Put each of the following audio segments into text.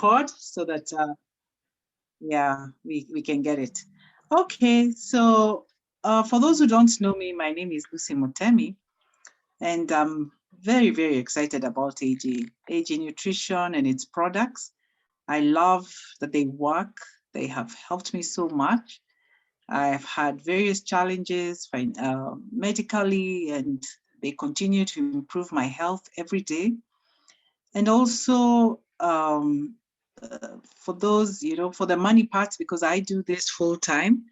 record so that, yeah, we can get it. Okay, so for those who don't know me, my name is Lucy Motemi, and I'm very, very excited about AG Nutrition and its products. I love that they work. They have helped me so much. I've had various challenges medically, and they continue to improve my health every day. And also for those, for the money part, because I do this full time,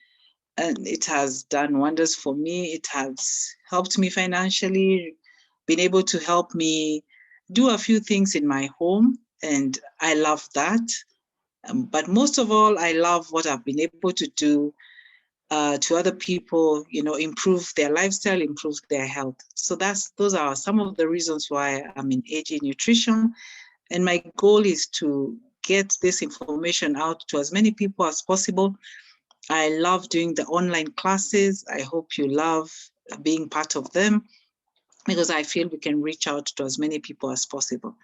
and it has done wonders for me. It has helped me financially, been able to help me do a few things in my home, and I love that. But most of all, I love what I've been able to do to other people, improve their lifestyle, improve their health. So those are some of the reasons why I'm in AG Nutrition. And my goal is to get this information out to as many people as possible. I love doing the online classes. I hope you love being part of them, because I feel we can reach out to as many people as possible.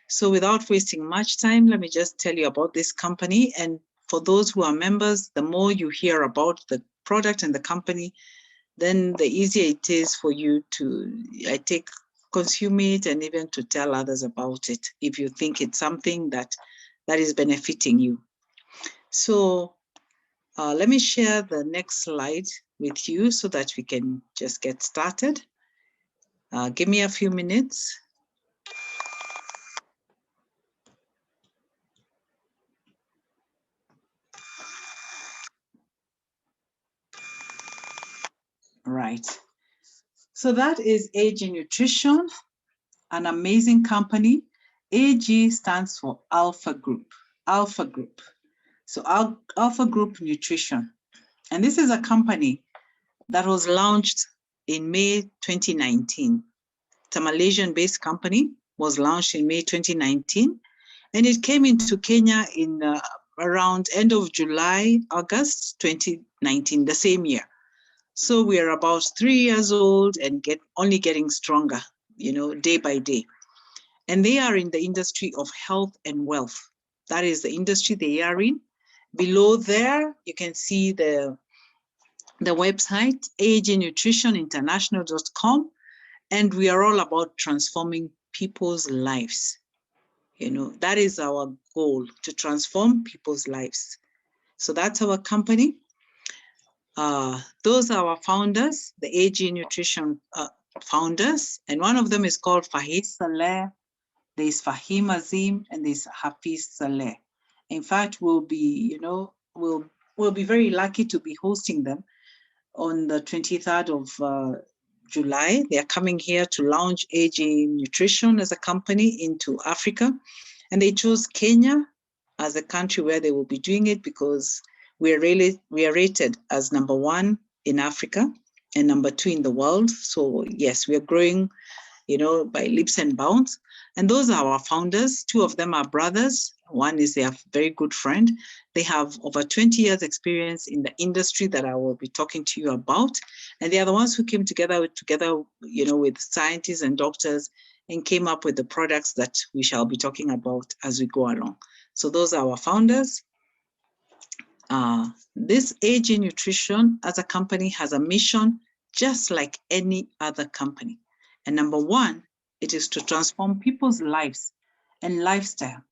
So without wasting much time, let me just tell you about this company. And for those who are members, the more you hear about the product and the company, then the easier it is for you to, consume it, and even to tell others about it if you think it's something that is benefiting you. So let me share the next slide with you so that we can just get started. Give me a few minutes. Right. So that is AG Nutrition, an amazing company. AG stands for Alpha Group. Alpha Group. So Alpha Group Nutrition. And this is a company that was launched in May 2019. It's a Malaysian-based company, was launched in May 2019. And it came into Kenya in around end of July, August 2019, the same year. So we are about 3 years old and only getting stronger, day by day. And they are in the industry of health and wealth. That is the industry they are in. Below there, you can see the website, agnutritioninternational.com. And we are all about transforming people's lives. That is our goal, to transform people's lives. So that's our company. Those are our founders, the AG Nutrition founders, and one of them is called Fahid Saleh. There's Fahim Azim, and there's Hafiz Saleh. In fact, we'll be very lucky to be hosting them on the 23rd of July. They are coming here to launch AG Nutrition as a company into Africa, and they chose Kenya as a country where they will be doing it, because we are rated as #1 in Africa and #2 in the world. So yes, we are growing, by leaps and bounds. And those are our founders. 2 of them are brothers. One is their very good friend. They have over 20 years experience in the industry that I will be talking to you about. And they are the ones who came together, with scientists and doctors, and came up with the products that we shall be talking about as we go along. So those are our founders. This AG Nutrition as a company has a mission just like any other company. And #1, it is to transform people's lives and lifestyle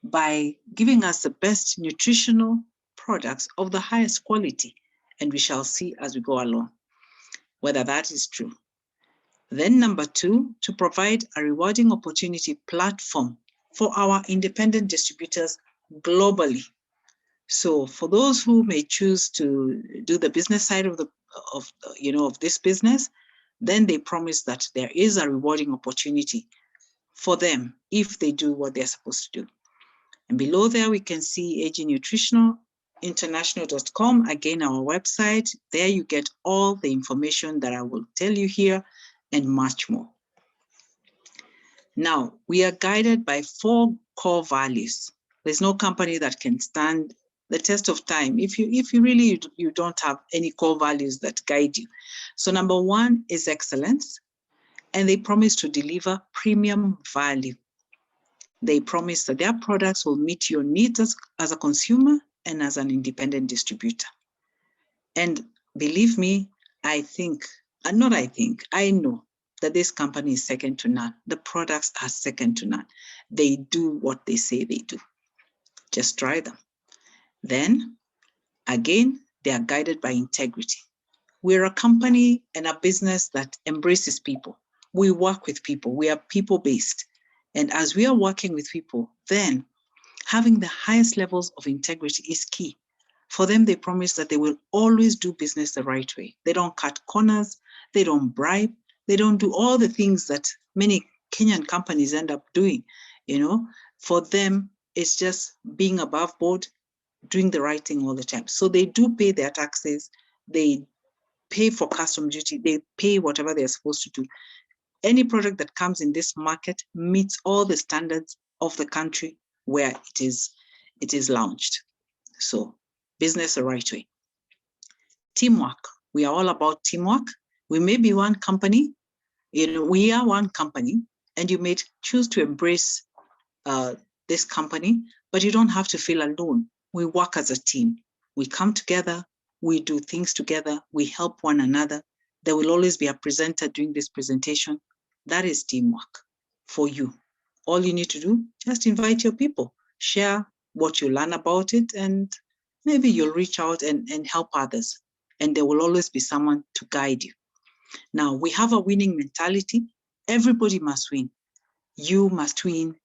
by giving us the best nutritional products of the highest quality. And we shall see as we go along whether that is true. Then #2, to provide a rewarding opportunity platform for our independent distributors globally. So for those who may choose to do the business side of this business, then they promise that there is a rewarding opportunity for them if they do what they're supposed to do. And below there, we can see agnutritioninternational.com, again, our website. There you get all the information that I will tell you here and much more. Now, we are guided by 4 core values. There's no company that can stand the test of time if you really don't have any core values that guide you. So #1 is excellence, and they promise to deliver premium value. They promise that their products will meet your needs as a consumer and as an independent distributor. And believe me, I know that this company is second to none. The products are second to none. They do what they say they do. Just try them. Then, again, they are guided by integrity. We're a company and a business that embraces people. We work with people. We are people-based. And as we are working with people, then having the highest levels of integrity is key. For them, they promise that they will always do business the right way. They don't cut corners. They don't bribe. They don't do all the things that many Kenyan companies end up doing. For them, it's just being above board, doing the right thing all the time. So they do pay their taxes. They pay for custom duty. They pay whatever they're supposed to do. Any product that comes in this market meets all the standards of the country where it is launched. So business the right way. Teamwork. We are all about teamwork. We may be one company, we are one company, and you may choose to embrace this company, but you don't have to feel alone. We work as a team. We come together, we do things together, we help one another. There will always be a presenter doing this presentation. That is teamwork for you. All you need to do, just invite your people, share what you learn about it, and maybe you'll reach out and help others. And there will always be someone to guide you. Now, we have a winning mentality. Everybody must win. You must win.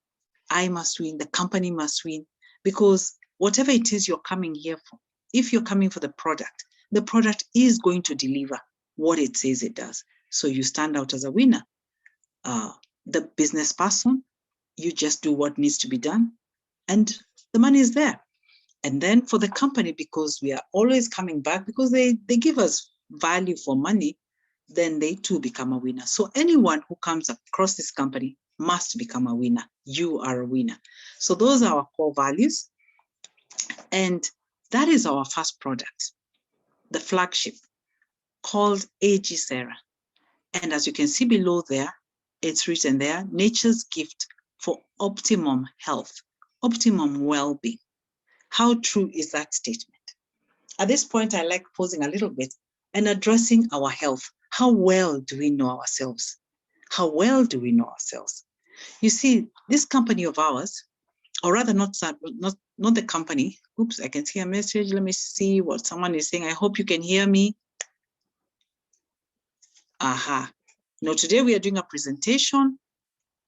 I must win. The company must win. Because whatever it is you're coming here for, if you're coming for the product is going to deliver what it says it does. So you stand out as a winner. The business person, you just do what needs to be done, and the money is there. And then for the company, because we are always coming back, because they give us value for money, then they too become a winner. So anyone who comes across this company must become a winner. You are a winner. So those are our core values. And that is our first product, the flagship, called Eyesight. And as you can see below there, it's written there, nature's gift for optimum health, optimum well-being. How true is that statement? At this point, I like pausing a little bit and addressing our health. How well do we know ourselves? How well do we know ourselves? You see, this company of ours, or rather not the company. Oops, I can see a message. Let me see what someone is saying. I hope you can hear me. Aha. Now, today we are doing a presentation.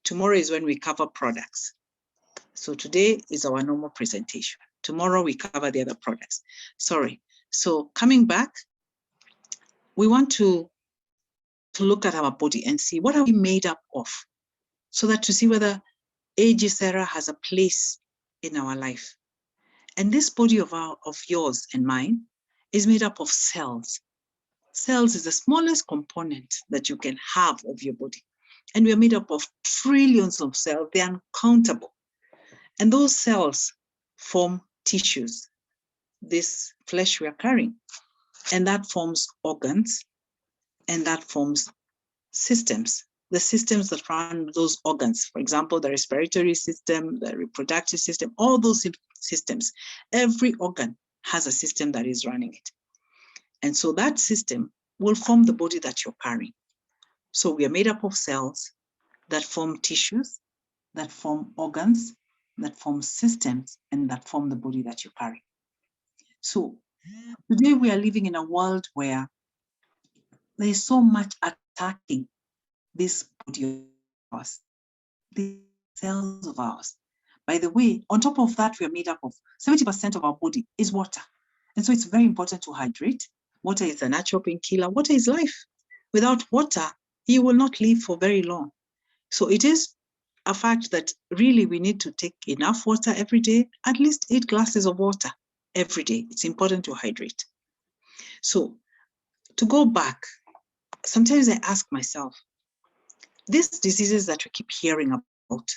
Tomorrow is when we cover products. So today is our normal presentation. Tomorrow we cover the other products. Sorry. So coming back, we want to look at our body and see what are we made up of, so that to see whether Eyesight has a place in our life. And this body of yours and mine is made up of cells. Cells is the smallest component that you can have of your body. And we are made up of trillions of cells. They are uncountable. And those cells form tissues, this flesh we are carrying. And that forms organs, and that forms systems. The systems that run those organs, for example, the respiratory system, the reproductive system, all those systems, every organ has a system that is running it. And so that system will form the body that you're carrying. So we are made up of cells that form tissues, that form organs, that form systems, and that form the body that you carry. So today we are living in a world where there is so much attacking this body of ours, the cells of ours. By the way, on top of that, we are made up of 70% of our body is water. And so it's very important to hydrate. Water is a natural painkiller. Water is life. Without water, you will not live for very long. So it is a fact that really we need to take enough water every day, at least 8 glasses of water every day. It's important to hydrate. So to go back, sometimes I ask myself, these diseases that we keep hearing about,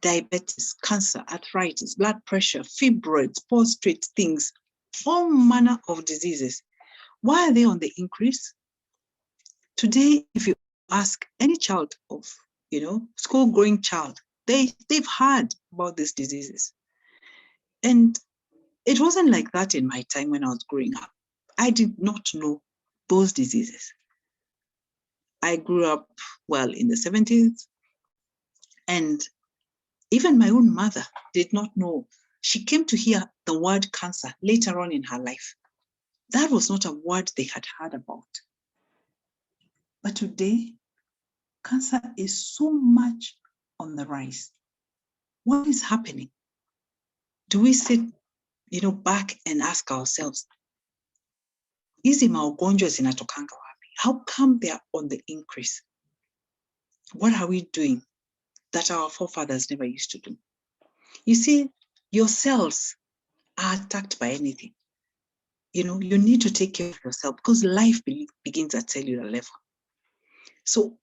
diabetes, cancer, arthritis, blood pressure, fibroids, prostate things, all manner of diseases, why are they on the increase? Today, if you ask any child of, school-going child, They've heard about these diseases. And it wasn't like that in my time when I was growing up. I did not know those diseases. I grew up, well, in the 70s, and even my own mother did not know. She came to hear the word cancer later on in her life. That was not a word they had heard about. But today, cancer is so much on the rise. What is happening? Do we sit, back and ask ourselves, hizi maugonjwa zinatokanga wapi? How come they are on the increase? What are we doing that our forefathers never used to do? You see, your cells are attacked by anything. You need to take care of yourself because life begins at cellular level. So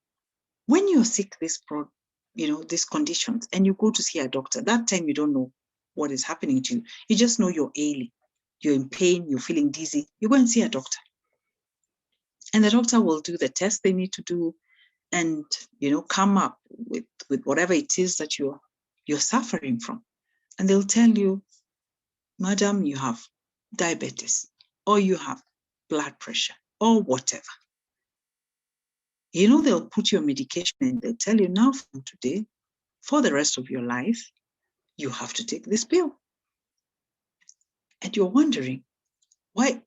when you're sick, these conditions, and you go to see a doctor, that time you don't know what is happening to you. You just know you're ailing, you're in pain, you're feeling dizzy. You go and see a doctor. And the doctor will do the tests they need to do and, come up with whatever it is that you're suffering from. And they'll tell you, madam, you have diabetes, or you have blood pressure, or whatever. They'll put you on medication and they'll tell you, now from today, for the rest of your life, you have to take this pill. And you're wondering, why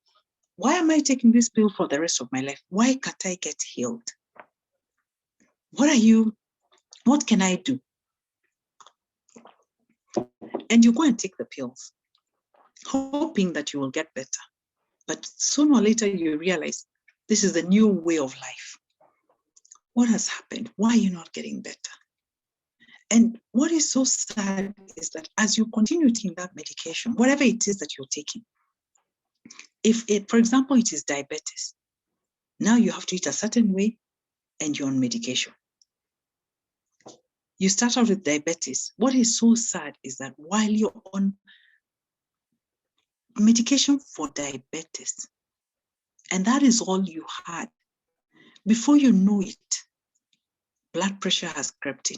am I taking this pill for the rest of my life? Why can't I get healed? What can I do? And you go and take the pills, hoping that you will get better. But sooner or later, you realize this is the new way of life. What has happened? Why are you not getting better? And what is so sad is that as you continue taking that medication, whatever it is that you're taking, for example, it is diabetes, now you have to eat a certain way and you're on medication. You start out with diabetes. What is so sad is that while you're on medication for diabetes, and that is all you had, before you know it, blood pressure has crept in.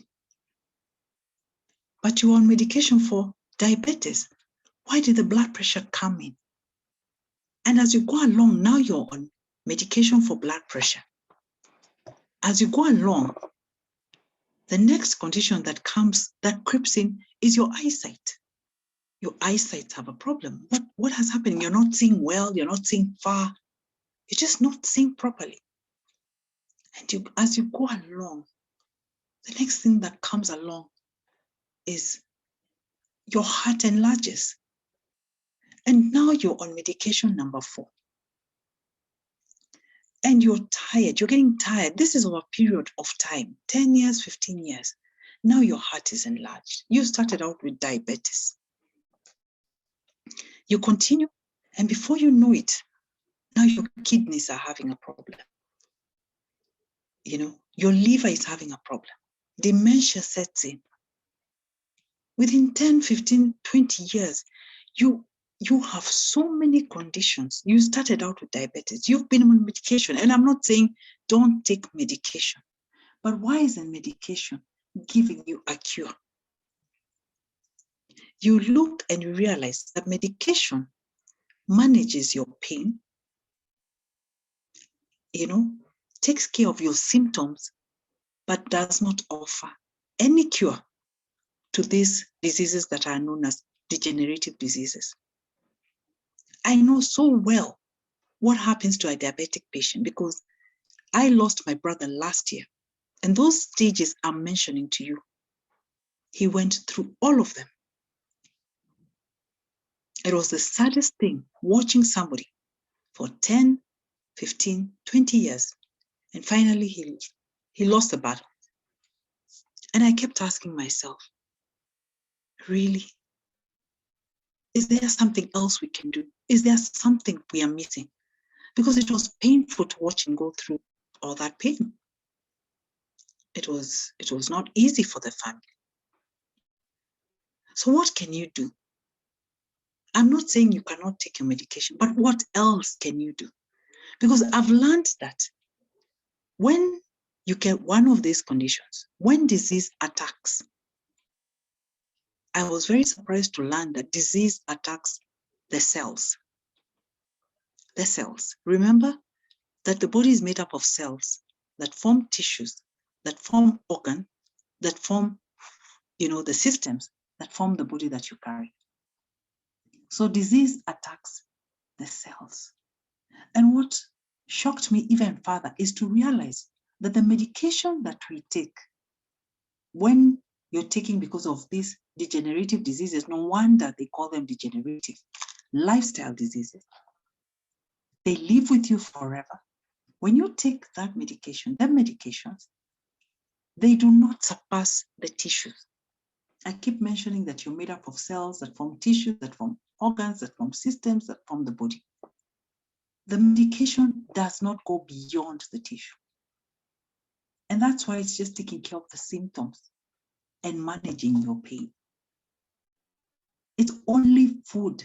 But you're on medication for diabetes. Why did the blood pressure come in? And as you go along, now you're on medication for blood pressure. As you go along, the next condition that creeps in is your eyesight. Your eyesight have a problem. What has happened? You're not seeing well, you're not seeing far, you're just not seeing properly. And as you go along, the next thing that comes along is your heart enlarges. And now you're on medication number 4. And you're tired, you're getting tired. This is over a period of time, 10 years, 15 years. Now your heart is enlarged. You started out with diabetes. You continue, and before you know it, now your kidneys are having a problem. Your liver is having a problem. Dementia sets in. Within 10, 15, 20 years, you have so many conditions. You started out with diabetes. You've been on medication. And I'm not saying don't take medication. But why isn't medication giving you a cure? You look and you realize that medication manages your pain, takes care of your symptoms, but does not offer any cure to these diseases that are known as degenerative diseases. I know so well what happens to a diabetic patient because I lost my brother last year. And those stages I'm mentioning to you, he went through all of them. It was the saddest thing watching somebody for 10, 15, 20 years. And finally, he lost the battle. And I kept asking myself, really? Is there something else we can do? Is there something we are missing? Because it was painful to watch him go through all that pain. It was not easy for the family. So what can you do? I'm not saying you cannot take your medication, but what else can you do? Because I've learned that when you get one of these conditions, when disease attacks, I was very surprised to learn that disease attacks the cells. The cells. Remember that the body is made up of cells that form tissues, that form organs, that form, the systems that form the body that you carry. So disease attacks the cells. And what shocked me even further is to realize that the medication that we take when you're taking because of these degenerative diseases, no wonder they call them degenerative lifestyle diseases. They live with you forever. When you take that medication, them medications, they do not surpass the tissues. I keep mentioning that you're made up of cells that form tissues, that form organs, that form systems, that form the body. The medication does not go beyond the tissue. And that's why it's just taking care of the symptoms and managing your pain. It's only food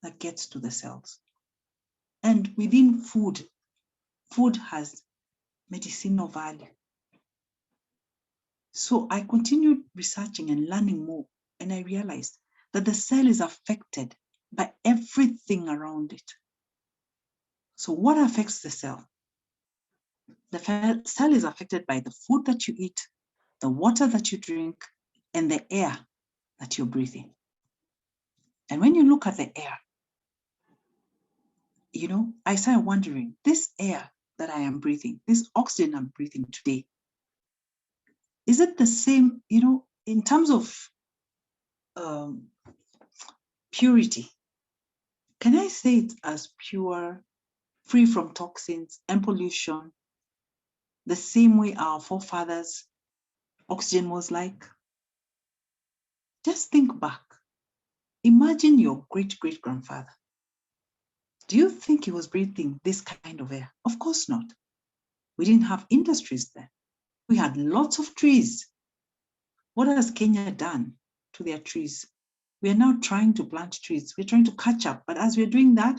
that gets to the cells. And within food, food has medicinal value. So I continued researching and learning more, and I realized that the cell is affected by everything around it. So what affects the cell? The cell is affected by the food that you eat, the water that you drink, and the air that you're breathing. And when you look at the air, I started wondering, this air that I am breathing, this oxygen I'm breathing today, is it the same, in terms of purity? Can I say it as pure, free from toxins and pollution, the same way our forefathers' oxygen was like? Just think back. Imagine your great-great-grandfather. Do you think he was breathing this kind of air? Of course not. We didn't have industries then. We had lots of trees. What has Kenya done to their trees? We are now trying to plant trees. We're trying to catch up. But as we're doing that,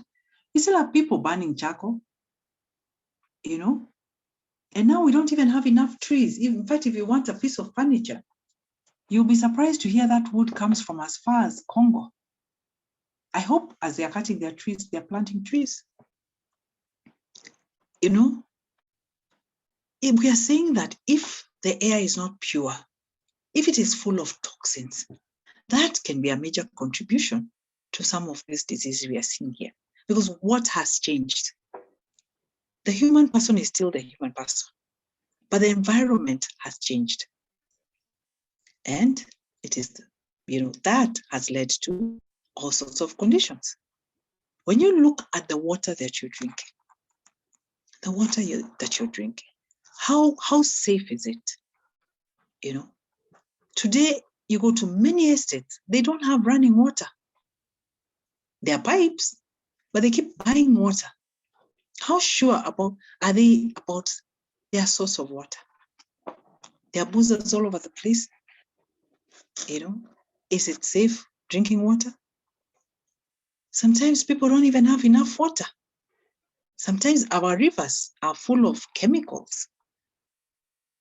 we still have people burning charcoal, And now we don't even have enough trees. In fact, if you want a piece of furniture, you'll be surprised to hear that wood comes from as far as Congo. I hope as they are cutting their trees, they're planting trees. If we are saying that if the air is not pure, if it is full of toxins, that can be a major contribution to some of these diseases we are seeing here. Because what has changed? The human person is still the human person, but the environment has changed. And it is, that has led to all sorts of conditions. When you look at the water that you're drinking, how safe is it? Today, you go to many estates, they don't have running water. There are pipes, but they keep buying water. How sure are they about their source of water? There are boozers all over the place. Is it safe drinking water? Sometimes people don't even have enough water. Sometimes our rivers are full of chemicals.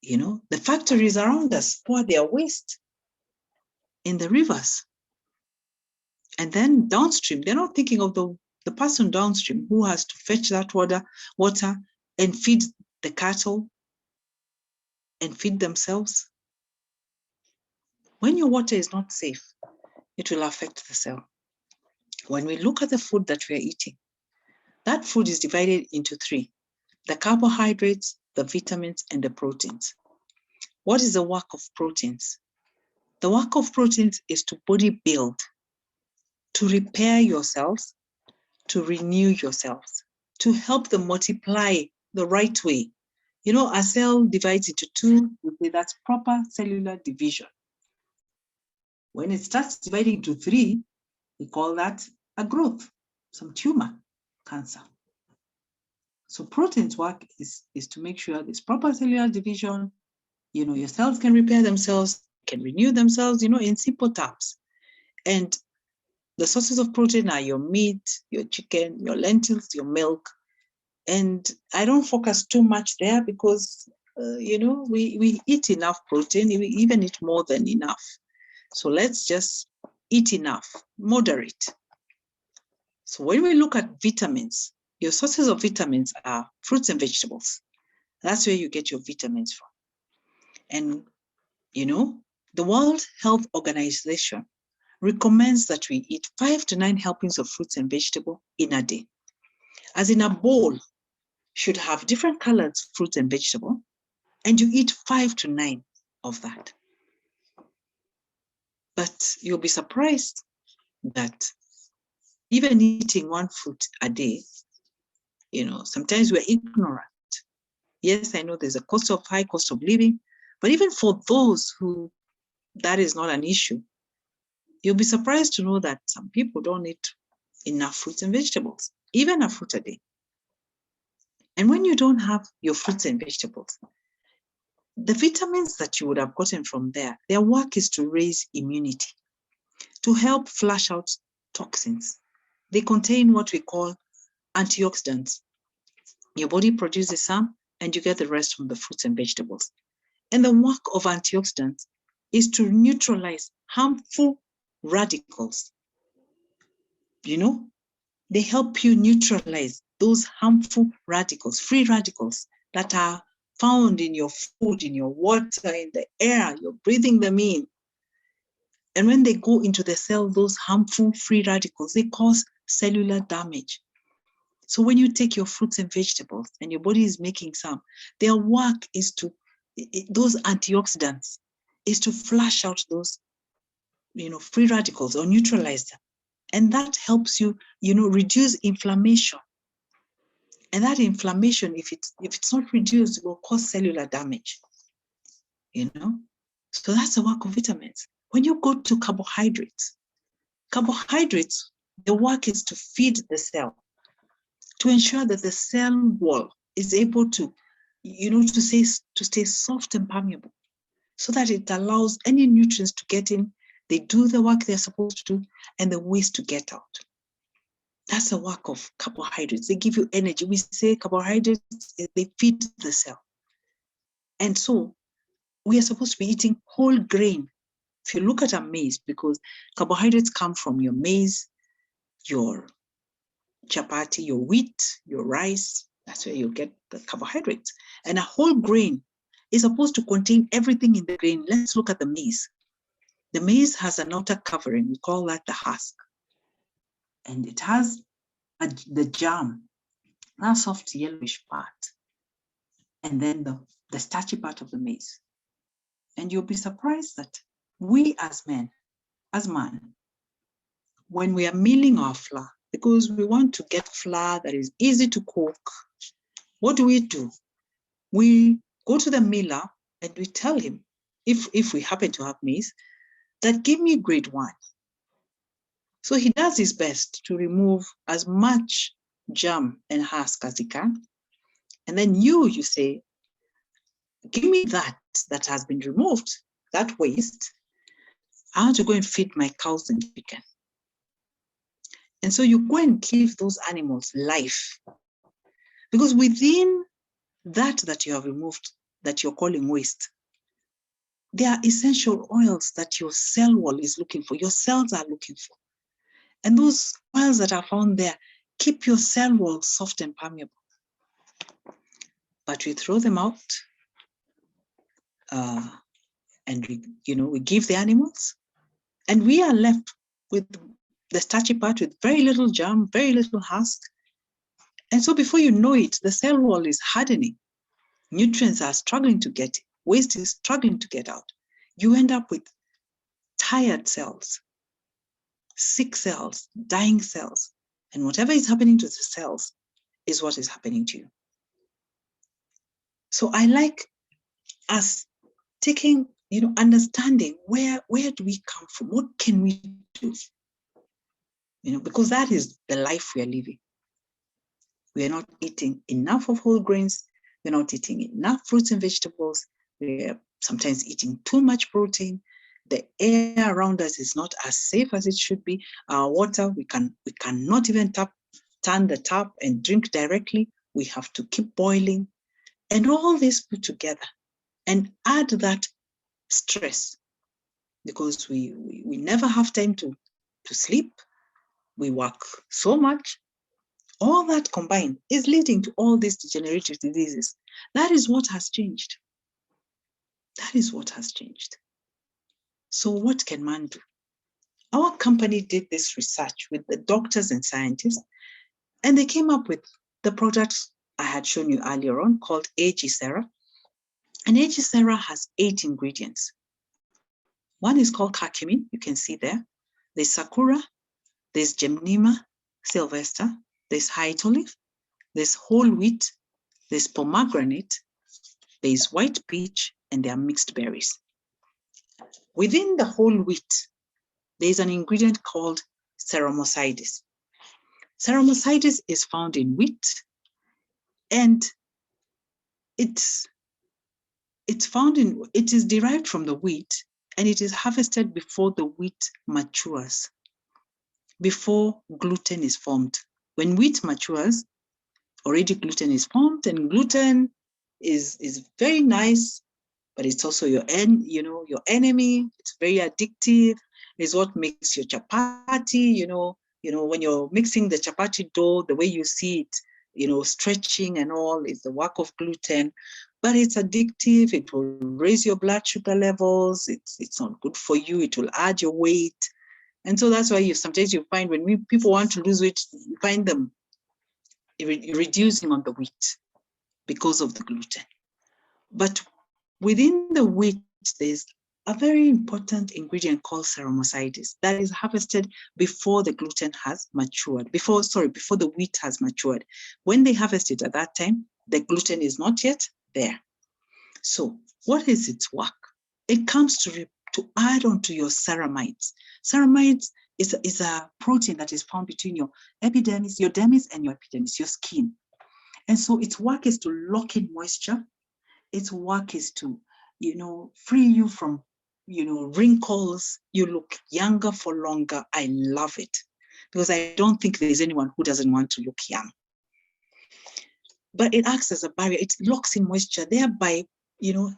The factories around us pour their waste in the rivers. And then downstream, they're not thinking of the person downstream who has to fetch that water and feed the cattle and feed themselves. When your water is not safe, it will affect the cell. When we look at the food that we are eating, that food is divided into three: the carbohydrates, the vitamins, and the proteins. What is the work of proteins? The work of proteins is to body build, to repair your cells, to renew your cells, to help them multiply the right way. A cell divides into two, that's proper cellular division. When it starts dividing into three, we call that a growth, some tumor, cancer. So proteins work is to make sure there's proper cellular division. Your cells can repair themselves, can renew themselves, in simple terms. And the sources of protein are your meat, your chicken, your lentils, your milk. And I don't focus too much there because, we eat enough protein, we even eat more than enough. So let's just eat enough, moderate. So when we look at vitamins, your sources of vitamins are fruits and vegetables. That's where you get your vitamins from. And, the World Health Organization recommends that we eat 5 to 9 helpings of fruits and vegetables in a day. As in, a bowl should have different colored fruits and vegetables, and you eat 5 to 9 of that. But you'll be surprised that even eating one fruit a day, sometimes we're ignorant. Yes, I know there's a high cost of living, but even for those who that is not an issue, you'll be surprised to know that some people don't eat enough fruits and vegetables, even a fruit a day. And when you don't have your fruits and vegetables, the vitamins that you would have gotten from there, their work is to raise immunity, to help flush out toxins. They contain what we call antioxidants. Your body produces some, and you get the rest from the fruits and vegetables. And the work of antioxidants is to neutralize harmful radicals. They help you neutralize those harmful radicals, free radicals that are found in your food, in your water, in the air. You're breathing them in. And when they go into the cell, those harmful free radicals, they cause cellular damage. So when you take your fruits and vegetables and your body is making some, their work is those antioxidants is to flush out those, free radicals or neutralize them. And that helps you, reduce inflammation. And that inflammation, if it's not reduced, it will cause cellular damage. So that's the work of vitamins. When you go to carbohydrates, the work is to feed the cell, to ensure that the cell wall is able to, to stay soft and permeable, so that it allows any nutrients to get in. They do the work they're supposed to do, and the waste to get out. That's the work of carbohydrates. They give you energy. We say carbohydrates, they feed the cell. And so we are supposed to be eating whole grain. If you look at a maize, because carbohydrates come from your maize, your chapati, your wheat, your rice, that's where you get the carbohydrates. And a whole grain is supposed to contain everything in the grain. Let's look at the maize. The maize has an outer covering. We call that the husk. And it has the germ, that soft yellowish part, and then the starchy part of the maize. And you'll be surprised that we as man, when we are milling our flour, because we want to get flour that is easy to cook, what do? We go to the miller and we tell him, if we happen to have maize, that give me grade 1. So he does his best to remove as much germ and husk as he can. And then you say, give me that has been removed, that waste. I want to go and feed my cows and chicken. And so you go and give those animals life. Because within that you have removed, that you're calling waste, there are essential oils that your cell wall is looking for, your cells are looking for. And those oils that are found there keep your cell wall soft and permeable. But we throw them out, and we give the animals, and we are left with the starchy part with very little germ, very little husk. And so before you know it, the cell wall is hardening. Nutrients are struggling to get in. Waste is struggling to get out. You end up with tired cells, sick cells, dying cells. And whatever is happening to the cells is what is happening to you. So I like us taking, understanding where do we come from? What can we do? Because that is the life we are living. We are not eating enough of whole grains. We're not eating enough fruits and vegetables. We're sometimes eating too much protein. The air around us is not as safe as it should be. Our water, we cannot even turn the tap and drink directly. We have to keep boiling. And all this put together, and add that stress, because we never have time to sleep. We work so much. All that combined is leading to all these degenerative diseases. That is what has changed. That is what has changed. So what can man do? Our company did this research with the doctors and scientists, and they came up with the product I had shown you earlier on called Eyesight. And Eyesight has 8 ingredients. One is called Curcumin, you can see there. There's Sakura, there's Gemnima sylvester, there's white olive, there's whole wheat, there's pomegranate, there's white peach, and there are mixed berries. Within the whole wheat, there's an ingredient called Ceramides. Ceramides is found in wheat, and it is derived from the wheat, and it is harvested before the wheat matures, before gluten is formed. When wheat matures, already gluten is formed, and gluten is very nice, but it's also your enemy. It's very addictive. It's what makes your chapati, when you're mixing the chapati dough, the way you see it, stretching and all is the work of gluten, but it's addictive. It will raise your blood sugar levels. It's not good for you. It will add your weight. And so that's why sometimes you find when people want to lose weight, you find them reducing on the wheat because of the gluten. But within the wheat, there's a very important ingredient called Ceramides that is harvested before the gluten has matured, before the wheat has matured. When they harvest it at that time, the gluten is not yet there. So what is its work? It comes to add on to your ceramides. Ceramides is a protein that is found between your dermis and your epidermis, your skin. And so its work is to lock in moisture. Its work is to, free you from, wrinkles. You look younger for longer. I love it because I don't think there's anyone who doesn't want to look young. But it acts as a barrier. It locks in moisture, thereby,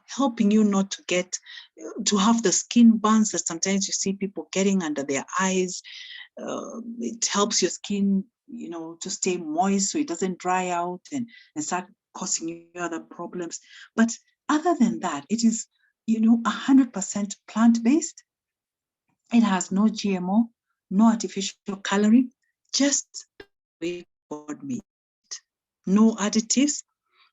helping you not to have the skin burns that sometimes you see people getting under their eyes. It helps your skin, to stay moist so it doesn't dry out and start causing you other problems. But other than that, it is, 100% plant-based. It has no GMO, no artificial coloring, just the way God made it. No additives.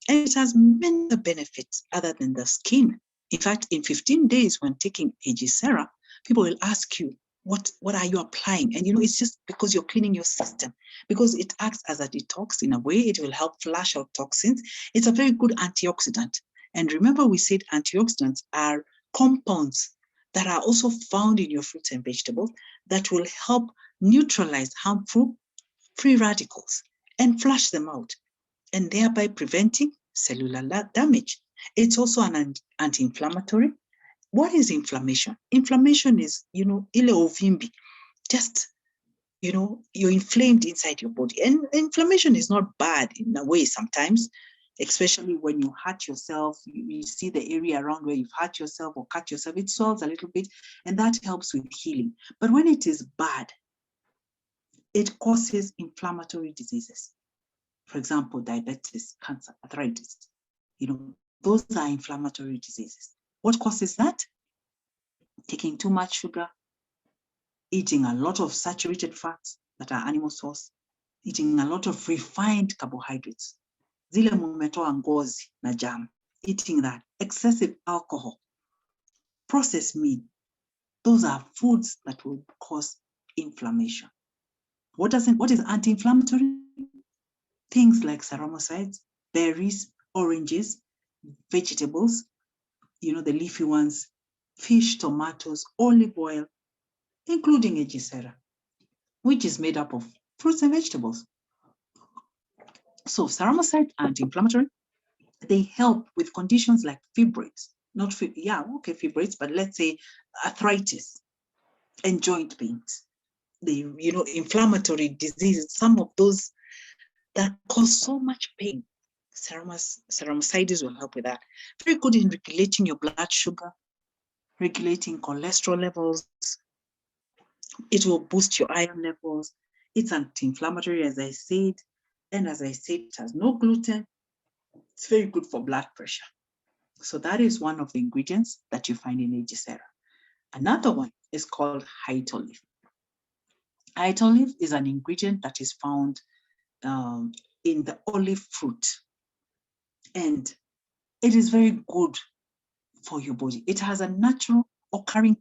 And it has many other benefits other than the skin. In fact, in 15 days when taking Eyesight, people will ask you, what are you applying? And it's just because you're cleaning your system, because it acts as a detox in a way. It will help flush out toxins. It's a very good antioxidant. And remember, we said antioxidants are compounds that are also found in your fruits and vegetables that will help neutralize harmful free radicals and flush them out, and thereby preventing cellular damage. It's also an anti-inflammatory. What is inflammation? Inflammation is, ile ovimbi, just, you're inflamed inside your body. And inflammation is not bad in a way sometimes, especially when you hurt yourself. You see the area around where you've hurt yourself or cut yourself, it swells a little bit, and that helps with healing. But when it is bad, it causes inflammatory diseases. For example, diabetes, cancer, arthritis, those are inflammatory diseases. What causes that? Taking too much sugar, eating a lot of saturated fats that are animal source, eating a lot of refined carbohydrates, zile mumetoa ngozi na jam, eating that, excessive alcohol, processed meat. Those are foods that will cause inflammation. What is anti-inflammatory? Things like ceramides, berries, oranges, vegetables, the leafy ones, fish, tomatoes, olive oil, including Eyesight, which is made up of fruits and vegetables. So ceramides are anti-inflammatory. They help with conditions like fibroids, fibroids, but let's say arthritis and joint pains. The inflammatory diseases, some of those that cause so much pain. Ceramides will help with that. Very good in regulating your blood sugar. regulating cholesterol levels. It will boost your iron levels. It's anti-inflammatory, as I said. And as I said, it has no gluten. It's very good for blood pressure. So that is one of the ingredients that you find in Eyesight. Another one is called white olive. White olive is an ingredient that is found in the olive fruit. And it is very good for your body. It has a natural occurring,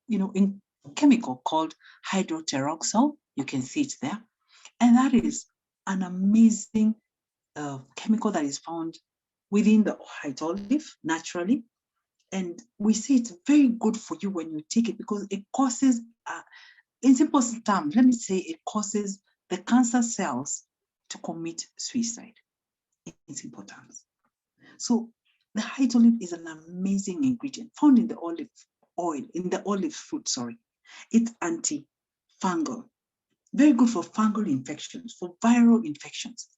in chemical called hydroteroxyl. You can see it there. And that is an amazing chemical that is found within the white olive naturally. And we see it's very good for you when you take it because it causes, in simple terms, let me say it causes the cancer cells to commit suicide, in simple terms. So the white olive is an amazing ingredient found in the olive oil, in the olive fruit, sorry. It's antifungal, very good for fungal infections, for viral infections.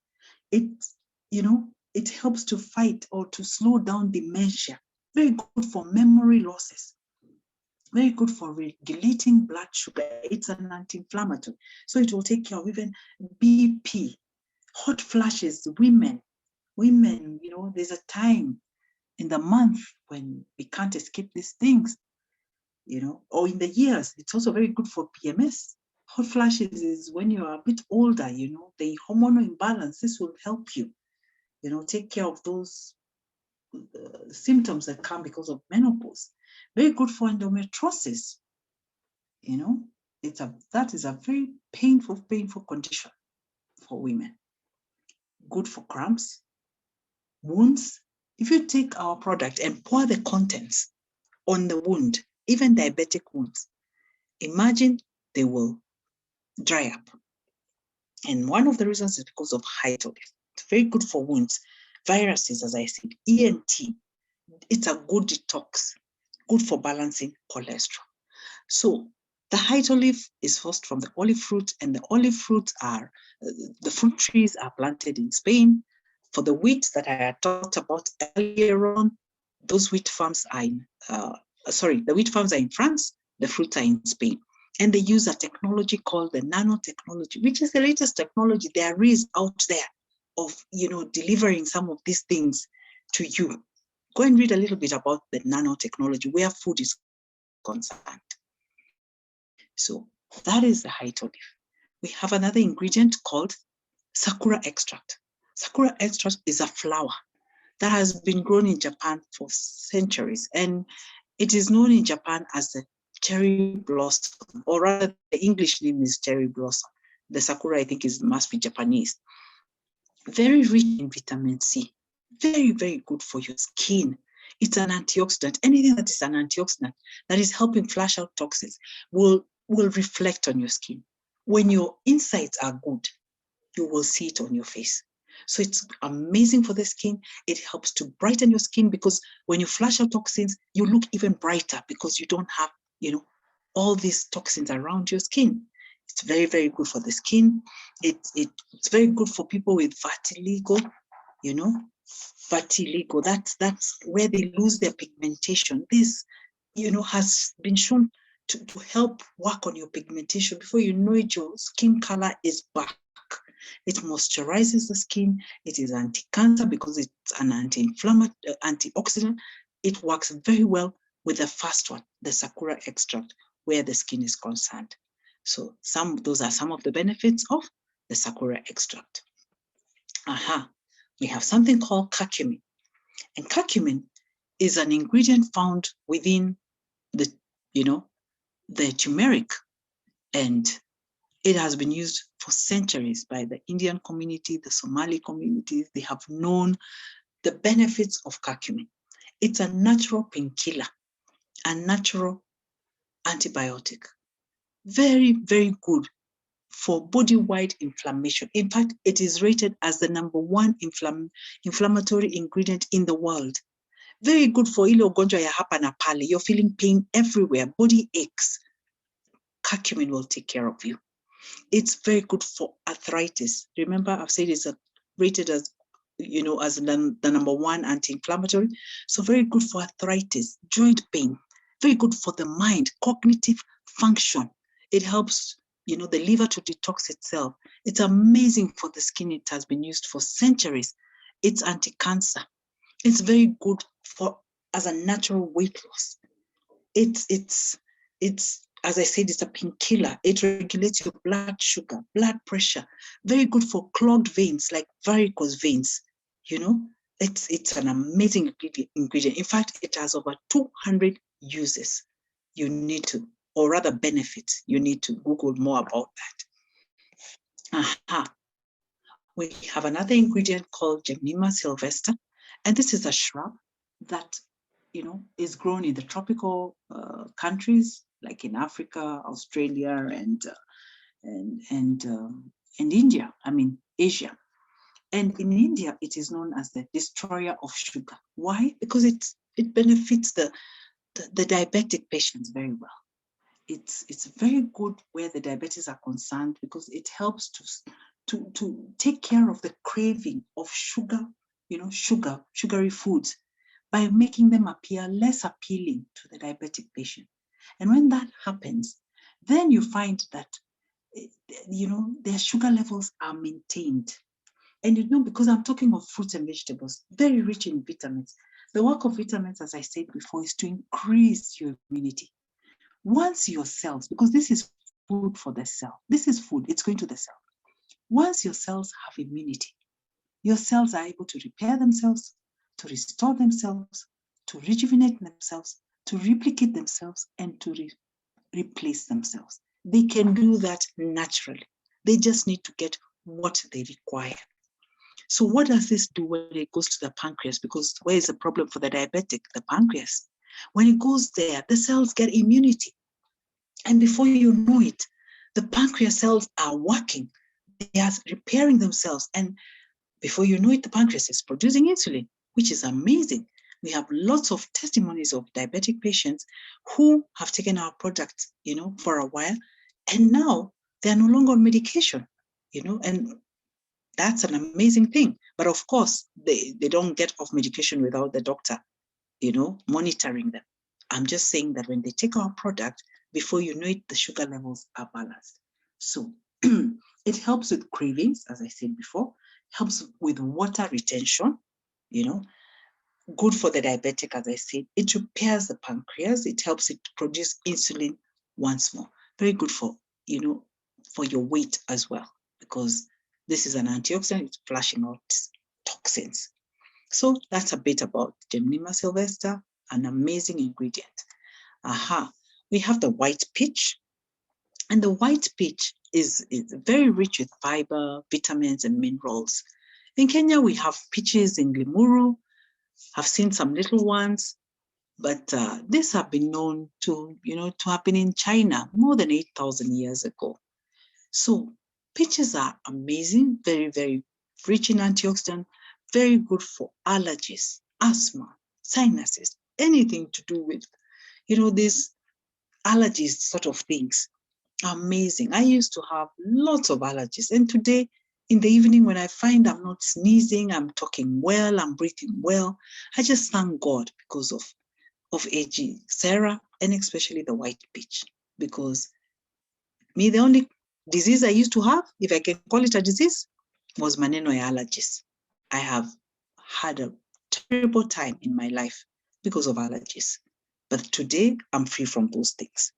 It helps to fight or to slow down dementia, very good for memory losses, very good for regulating blood sugar. It's an anti-inflammatory. So it will take care of even BP, hot flashes, women, there's a time in the month when we can't escape these things, or in the years. It's also very good for PMS. Hot flashes is when you're a bit older, the hormonal imbalance. This will help you, take care of those symptoms that come because of menopause. Very good for endometriosis. That is a very painful condition for women. Good for cramps, wounds. If you take our product and pour the contents on the wound, even diabetic wounds, imagine they will dry up. And one of the reasons is because of white olive. It's very good for wounds, viruses, as I said, ENT. It's a good detox, good for balancing cholesterol. So the white olive is first from the olive fruit, and the olive fruits the fruit trees are planted in Spain. For the wheat that I had talked about earlier on, those wheat farms are the wheat farms are in France, the fruits are in Spain. And they use a technology called the nanotechnology, which is the latest technology there is out there of, delivering some of these things to you. Go and read a little bit about the nanotechnology where food is concerned. So that is the white olive. We have another ingredient called Sakura Extract. Sakura Extract is a flower that has been grown in Japan for centuries, and it is known in Japan as the cherry blossom, or rather the English name is cherry blossom. The Sakura, I think, must be Japanese. Very rich in vitamin C, very, very good for your skin. It's an antioxidant. Anything that is an antioxidant that is helping flush out toxins will reflect on your skin. When your insides are good, you will see it on your face. So it's amazing for the skin. It helps to brighten your skin because when you flush out toxins, you look even brighter because you don't have, all these toxins around your skin. It's very, very good for the skin. It's very good for people with vitiligo, vitiligo. That's where they lose their pigmentation. This, has been shown to help work on your pigmentation. Before you know it, your skin color is back. It moisturizes the skin. It is anti-cancer because it's an anti-inflammatory, antioxidant. It works very well with the first one, the Sakura Extract, where the skin is concerned. So those are some of the benefits of the Sakura Extract. We have something called curcumin. And curcumin is an ingredient found within the turmeric, and it has been used for centuries by the Indian community, the Somali communities. They have known the benefits of curcumin. It's a natural painkiller, a natural antibiotic. Very, very good for body-wide inflammation. In fact, it is rated as the #1 inflammatory ingredient in the world. Very good for ile ugonjwa ya hapa na pale. You're feeling pain everywhere, body aches. Curcumin will take care of you. It's very good for arthritis. Remember, I've said it's rated as, as the #1 anti-inflammatory. So very good for arthritis, joint pain, Very good for the mind, cognitive function. It helps, the liver to detox itself. It's amazing for the skin. It has been used for centuries. It's anti-cancer. It's very good as a natural weight loss. It's as I said, it's a painkiller. It regulates your blood sugar, blood pressure. Very good for clogged veins, like varicose veins. It's an amazing ingredient. In fact, it has over 200 uses. You need to, or rather benefits, you need to Google more about that. Aha. We have another ingredient called Gymnema sylvester, and this is a shrub that is grown in the tropical countries, like in Africa, Australia, and India. I mean, Asia. And in India, it is known as the destroyer of sugar. Why? Because it benefits the diabetic patients very well. It's very good where the diabetes are concerned, because it helps to take care of the craving of sugar, sugary foods, by making them appear less appealing to the diabetic patient. And when that happens, then you find that, their sugar levels are maintained. And because I'm talking of fruits and vegetables, very rich in vitamins. The work of vitamins, as I said before, is to increase your immunity. Once your cells, because this is food for the cell, this is food, it's going to the cell. Once your cells have immunity, your cells are able to repair themselves, to restore themselves, to rejuvenate themselves, to replicate themselves, and to replace themselves. They can do that naturally. They just need to get what they require. So what does this do when it goes to the pancreas? Because where is the problem for the diabetic? The pancreas. When it goes there, the cells get immunity. And before you know it, the pancreas cells are working. They are repairing themselves. And before you know it, the pancreas is producing insulin, which is amazing. We have lots of testimonies of diabetic patients who have taken our product, for a while, and now they're no longer on medication, and that's an amazing thing. But of course, they don't get off medication without the doctor, monitoring them. I'm just saying that when they take our product, before you know it, the sugar levels are balanced. So it helps with cravings, as I said before, helps with water retention, good for the diabetic, as I said. It repairs the pancreas. It helps it produce insulin once more. Very good for, for your weight as well, because this is an antioxidant. It's flushing out toxins. So that's a bit about Gymnema sylvester, an amazing ingredient. Aha. We have the white peach. And the white peach is very rich with fiber, vitamins, and minerals. In Kenya, we have peaches in Limuru. I've seen some little ones, but these have been known to have been in China more than 8,000 years ago. So peaches are amazing, very, very rich in antioxidants, very good for allergies, asthma, sinuses, anything to do with, these allergies sort of things. Amazing. I used to have lots of allergies, and today, in the evening, when I find I'm not sneezing, I'm talking well, I'm breathing well, I just thank God because of AG Sarah, and especially the white peach. Because me, the only disease I used to have, if I can call it a disease, was maneno allergies. I have had a terrible time in my life because of allergies. But today, I'm free from those things.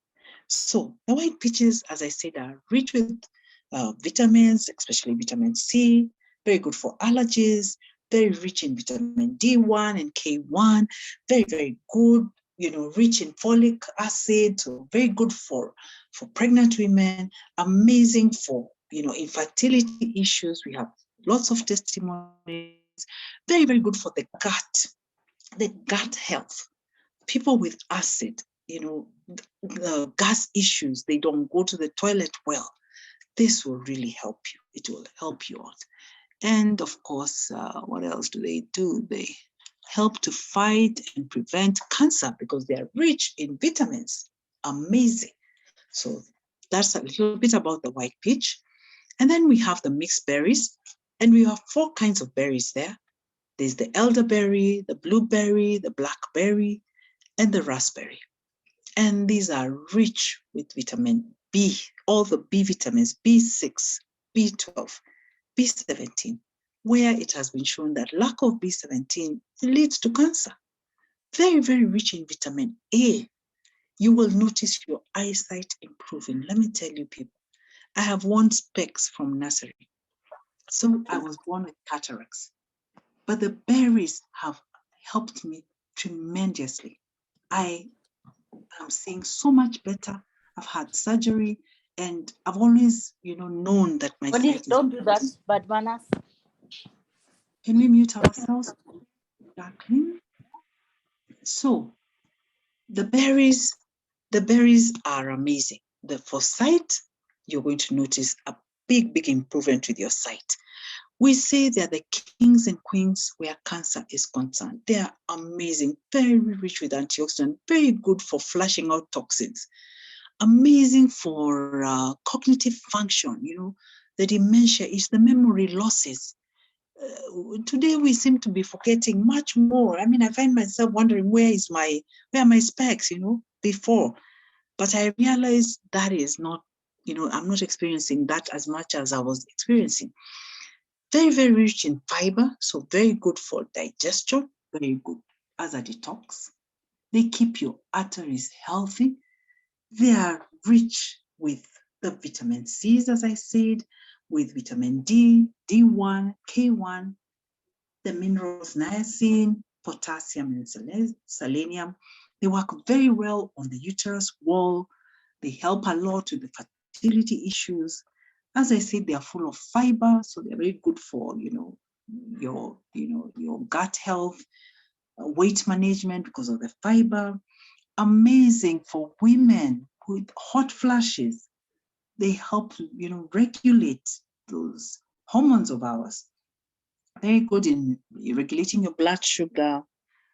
So the white peaches, as I said, are rich with vitamins, especially vitamin C, very good for allergies, very rich in vitamin D1 and K1, very, very good, rich in folic acid, so very good for pregnant women, amazing for, infertility issues. We have lots of testimonies, very, very good for the gut health. People with acid, gas issues, they don't go to the toilet well. This will really help you. It will help you out. And of course, what else do? They help to fight and prevent cancer because they are rich in vitamins. Amazing. So that's a little bit about the white peach. And then we have the mixed berries. And we have 4 kinds of berries there. There's the elderberry, the blueberry, the blackberry, and the raspberry. And these are rich with vitamin B, all the B vitamins, B6, B12, B17, where it has been shown that lack of B17 leads to cancer. Very, very rich in vitamin A. You will notice your eyesight improving. Let me tell you, people, I have worn specs from nursery. So I was born with cataracts, but the berries have helped me tremendously. I am seeing so much better. I've had surgery, and I've always, known that my sight is. Don't do that, bad manners. Can we mute ourselves, Jacqueline? So the berries are amazing. For sight, you're going to notice a big, big improvement with your sight. We say they're the kings and queens where cancer is concerned. They are amazing, very rich with antioxidants, very good for flushing out toxins, amazing for cognitive function. The dementia is the memory losses. Today we seem to be forgetting much more. I mean, I find myself wondering where are my specs, before. But I realized that is not, I'm not experiencing that as much as I was experiencing. Very, very rich in fiber, so very good for digestion, very good as a detox. They keep your arteries healthy. They are rich with the vitamin C's, as I said, with vitamin D, D1, K1, the minerals niacin, potassium, and selenium. They work very well on the uterus wall. They help a lot with the fertility issues. As I said, they are full of fiber, so they're very good for your gut health, weight management because of the fiber. Amazing for women with hot flashes. They help regulate those hormones of ours. Very good in regulating your blood sugar.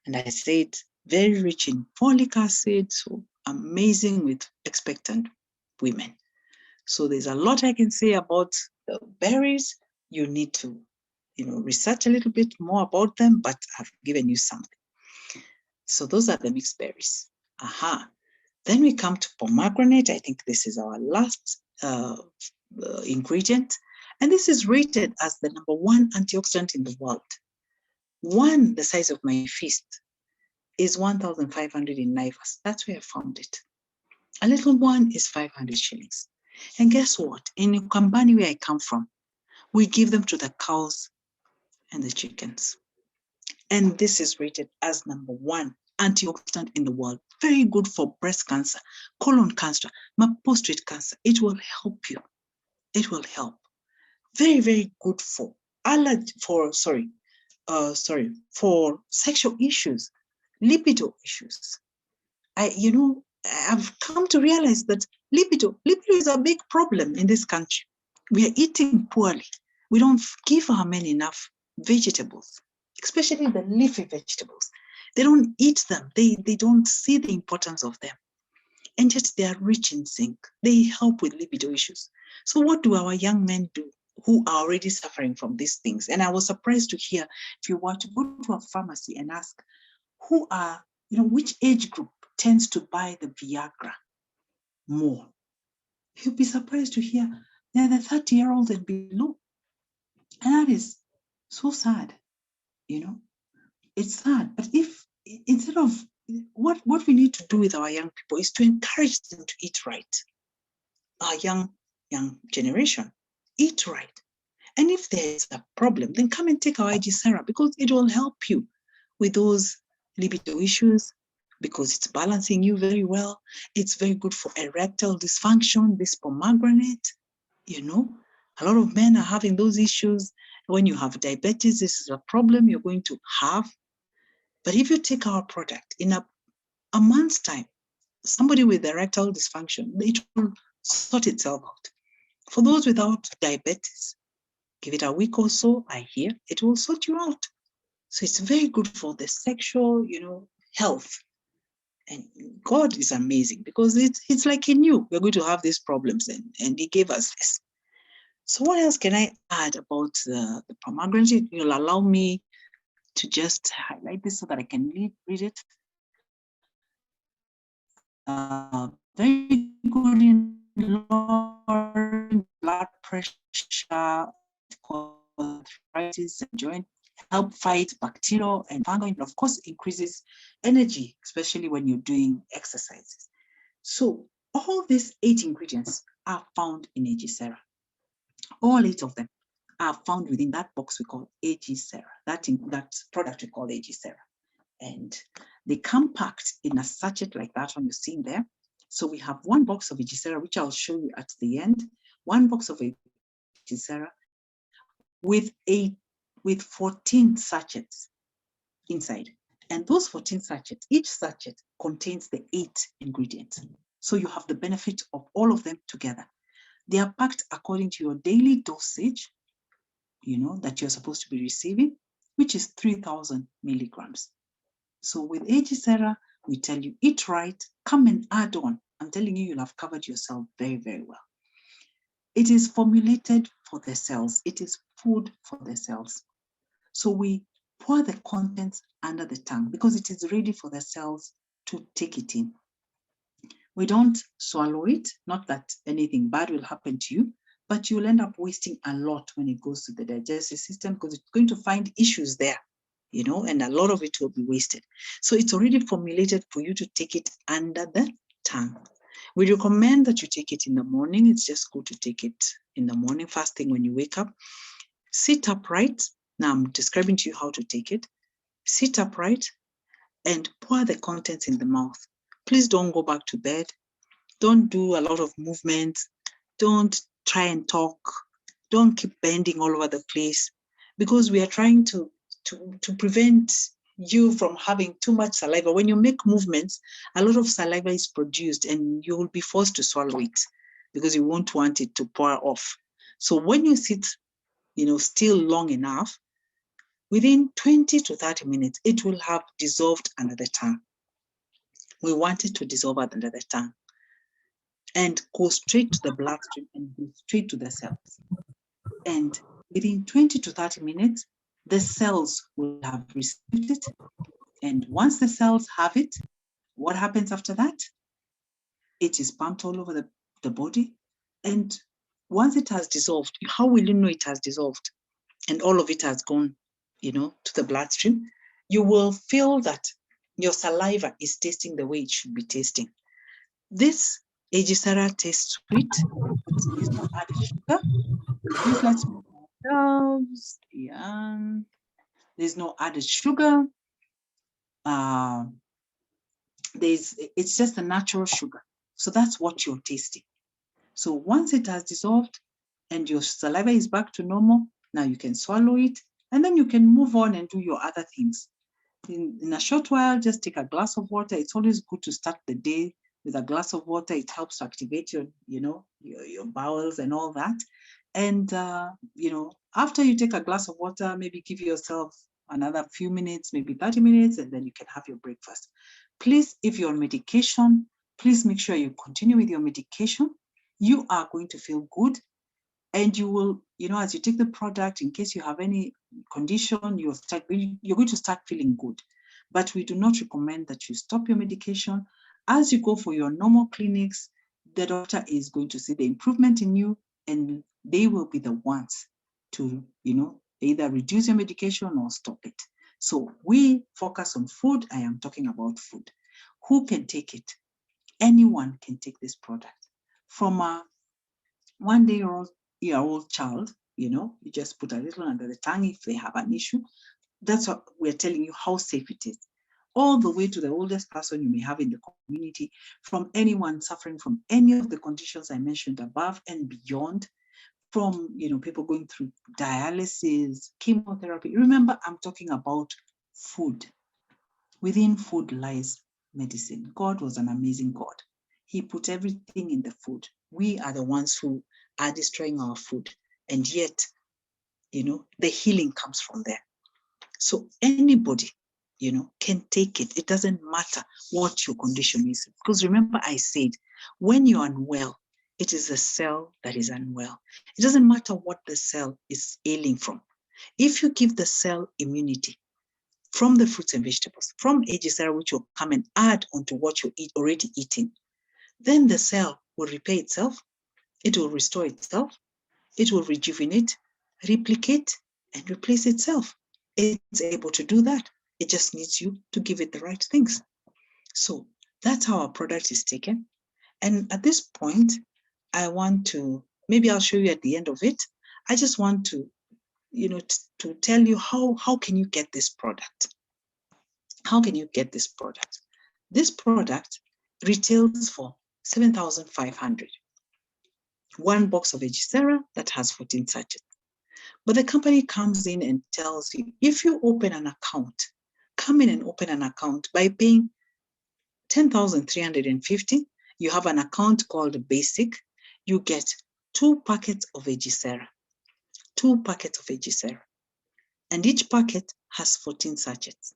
And I said, very rich in folic acid, so amazing with expectant women. So there's a lot I can say about the berries. You need to, research a little bit more about them, but I've given you something. So those are the mixed berries. Then we come to pomegranate. I think this is our last ingredient. And this is rated as the #1 antioxidant in the world. One, the size of my fist, is 1,500 in Naivas. That's where I found it. A little one is 500 shillings. And guess what? In Ukambani, where I come from, we give them to the cows and the chickens. And this is rated as #1 antioxidant in the world. Very good for breast cancer, colon cancer, prostate cancer. It will help you. It will help. Very, very good for for sexual issues, libido issues. I've come to realize that libido is a big problem in this country. We are eating poorly. We don't give our men enough vegetables, especially the leafy vegetables. They don't eat them. They don't see the importance of them. And yet they are rich in zinc. They help with libido issues. So what do our young men do who are already suffering from these things? And I was surprised to hear, if you were to go to a pharmacy and ask which age group tends to buy the Viagra more, you'll be surprised to hear they're the 30-year-olds and below. And that is so sad, It's sad. But if instead of what we need to do with our young people is to encourage them to eat right. Our young generation, eat right. And if there's a problem, then come and take our IG Sarah, because it will help you with those libido issues, because it's balancing you very well. It's very good for erectile dysfunction, this pomegranate, A lot of men are having those issues. When you have diabetes, this is a problem you're going to have. But if you take our product in a month's time, somebody with erectile dysfunction, it will sort itself out. For those without diabetes, give it a week or so, I hear, it will sort you out. So it's very good for the sexual, health. And God is amazing, because it's like He knew we're going to have these problems, and He gave us this. So what else can I add about the pomegranate? You'll allow me to just highlight this so that I can read it. very good in lowering blood pressure, cause arthritis and joint, help fight bacterial and fungal, and of course increases energy, especially when you're doing exercises. So all these 8 ingredients are found in Aegicera. All 8 of them are found within that box we call Aegicera, that product we call Aegicera. And they come packed in a sachet like that one you're seeing there. So we have 1 box of Aegicera, which I'll show you at the end, 1 box of Aegicera with 14 sachets inside. And those 14 sachets, each sachet contains the 8 ingredients. So you have the benefit of all of them together. They are packed according to your daily dosage, that you're supposed to be receiving, which is 3,000 milligrams. So with Aegicera, we tell you, eat right, come and add on. I'm telling you, you'll have covered yourself very, very well. It is formulated for the cells. It is food for the cells. So we pour the contents under the tongue because it is ready for the cells to take it in. We don't swallow it, not that anything bad will happen to you, but you'll end up wasting a lot when it goes to the digestive system because it's going to find issues there, and a lot of it will be wasted. So it's already formulated for you to take it under the tongue. We recommend that you take it in the morning. It's just good to take it in the morning, first thing when you wake up. Sit upright. Now I'm describing to you how to take it. Sit upright and pour the contents in the mouth. Please don't go back to bed. Don't do a lot of movement. Don't try and talk. Don't keep bending all over the place because we are trying to prevent you from having too much saliva. When you make movements, a lot of saliva is produced and you will be forced to swallow it because you won't want it to pour off. So when you sit, still long enough, within 20 to 30 minutes, it will have dissolved under the tongue. We want it to dissolve under the tongue and go straight to the bloodstream and go straight to the cells. And within 20 to 30 minutes, the cells will have received it. And once the cells have it, what happens after that? It is pumped all over the body. And once it has dissolved, how will you know it has dissolved and all of it has gone, to the bloodstream? You will feel that your saliva is tasting the way it should be tasting. This Aegicera tastes sweet. There's no added sugar. Please let's move ourselves. Yeah. There's no added sugar. It's just a natural sugar. So that's what you're tasting. So once it has dissolved and your saliva is back to normal, now you can swallow it and then you can move on and do your other things. In a short while, just take a glass of water. It's always good to start the day with a glass of water. It helps to activate your bowels and all that. And, after you take a glass of water, maybe give yourself another few minutes, maybe 30 minutes, and then you can have your breakfast. Please, if you're on medication, please make sure you continue with your medication. You are going to feel good. And you will, as you take the product, in case you have any condition, you're going to start feeling good. But we do not recommend that you stop your medication. As you go for your normal clinics, the doctor is going to see the improvement in you, and they will be the ones to, either reduce your medication or stop it. So we focus on food. I am talking about food. Who can take it? Anyone can take this product. From a 1-year-old child, you just put a little under the tongue if they have an issue. That's what we're telling you how safe it is. All the way to the oldest person you may have in the community, from anyone suffering from any of the conditions I mentioned above and beyond, from people going through dialysis, chemotherapy. Remember, I'm talking about food. Within food lies medicine. God was an amazing God. He put everything in the food. We are the ones who are destroying our food. And yet, the healing comes from there. So anybody, can take it. It doesn't matter what your condition is. Because remember I said, when you're unwell, it is the cell that is unwell. It doesn't matter what the cell is ailing from. If you give the cell immunity, from the fruits and vegetables, from Eyesight, which will come and add onto what you're already eating. Then the cell will repair itself, it will restore itself, it will rejuvenate, replicate, and replace itself. It's able to do that. It just needs you to give it the right things. So that's how our product is taken. And at this point, I want to, maybe I'll show you at the end of it. I just want to, to tell you how can you get this product? How can you get this product? This product retails for 7,500. One box of Eyesight that has 14 sachets. But the company comes in and tells you, if you open an account, come in and open an account by paying 10,350. You have an account called Basic. You get 2 packets of Eyesight. 2 packets of Eyesight. And each packet has 14 sachets.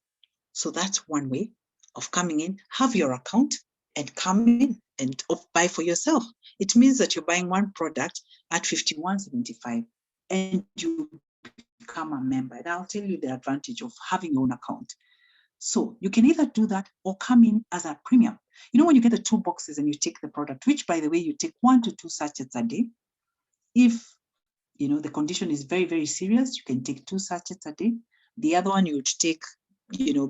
So that's one way of coming in. Have your account and come in and buy for yourself. It means that you're buying one product at $51.75 and you become a member. And I'll tell you the advantage of having your own account. So you can either do that or come in as a premium. When you get the 2 boxes and you take the product, which by the way, you take 1 to 2 sachets a day. If the condition is very, very serious, you can take 2 sachets a day. The other one you would take,